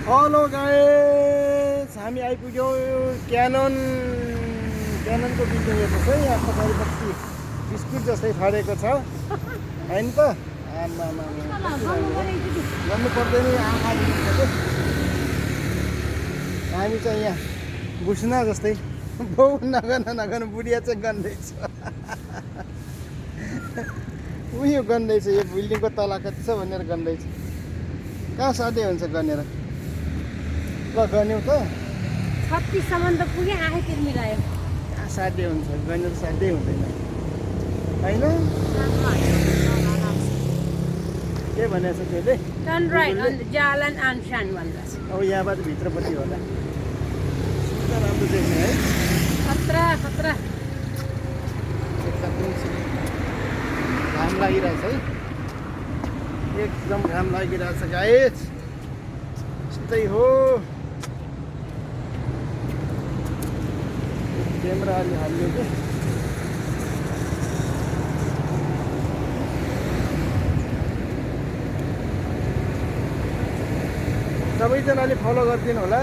Hello guys, हामी आइपुग्यौँ क्याननको building हेर्नुहोस् है। यहाँ पछाडिपट्टि बिस्कुट जस्तै छरेको छ होइन त। गर्नु पर्दैन, आँखा दिन्छ के। हामी चाहिँ यहाँ बुझ्न जस्तै बाउ नगर्न बुढिया चाहिँ गन्दैछ। उयो गन्दैछ, यो बिल्डिङको तल कति छ भनेर गन्दैछ। कहाँ साध्य हुन्छ गनेर? ल गन्यौ त 36 सम्म त पुगे, आखै तिर मिलायो। कहाँ साध्य हुन्छ? गनेर साध्यै हुँदैन होइन। के भनेको छ त्यसले? टर्न राइट अन द जालन आनसान भन्दैछ। अब यहाँबाट भित्रपट्टि होला, सिधा राम्रो देख्ने है। खतरा खतरा। घाम लागिरहेछ है, एकदम घाम लागिरहेछ गाइस। यस्तै हो। क्यामेरा अलि हाल्यो कि सबैजनाले फलो गरिदिनु होला।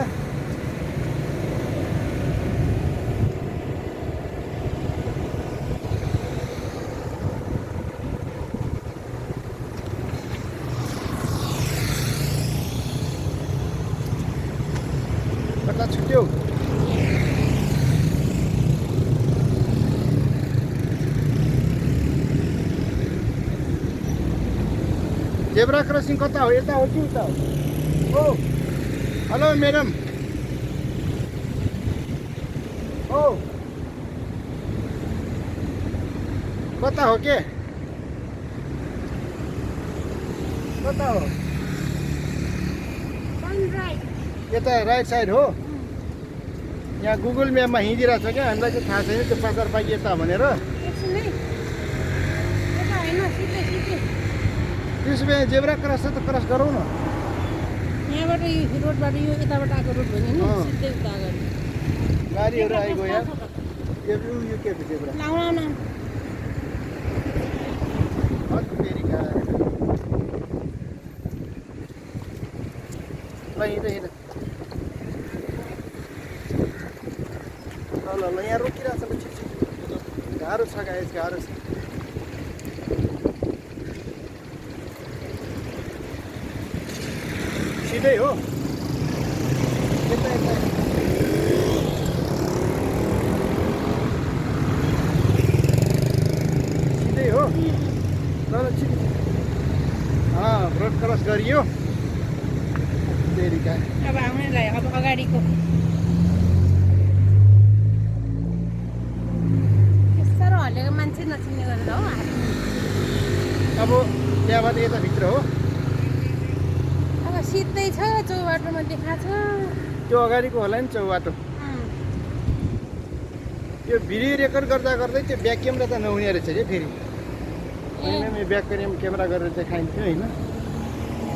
कता छुट्यो? जेब्रा क्रसिङ कता हो? यता हो कि उता हो? ओ हेलो म्याडम। ओ कता हो के? कता हो? Turn right. यता राइट साइड हो। यहाँ गुगल म्यापमा हिँडिरहेको छ क्या, हामीलाई चाहिँ थाहा छैन त्यो 50 पाइक यता भनेर। एकछिन है, यता होइन, सिधै सिधै त्यसो भए जेब्रा क्रस छ त क्रस गरौँ न। यहाँबाट यो रोडबाट यो यताबाट आएको रोड भयो नि, अँ। सिधै उता अगाडि गाडीहरू आइगयो यहाँ। यो के हो जेब्रा? लाउन अमेरिका। ल हिँड हिँड। ल ल ल, यहाँ रोकिरहेको छ। छिटो छिटो, गाह्रो छ गाइस, गाह्रो छ। सिधै हो। यता यता सिधै हो। ल ल छिटो छिटो। रोड क्रस गरियो। अमेरिका। अब आउनेलाई अब अगाडिको साह्रो हल्लेको मान्छे नचिन्ने गरेर हो। अब त्यहाँबाट यता भित्र हो। अब सिधै छ, चौबाटोमा देखाएको छ। त्यो अगाडिको होला नि चौबाटो। यो भिडियो रेकर्ड गर्दा गर्दै त्यो ब्याक क्यामेरा त नहुने रहेछ कि फेरि। होइन, यो ब्याक क्यामेरा गरेर देखाइन्थ्यो होइन।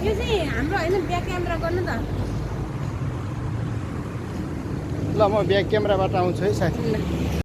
यो चाहिँ हाम्रो होइन, ब्याक क्यामेरा गर्नु त। ल म ब्याक क्यामेराबाट आउँछु है साथी।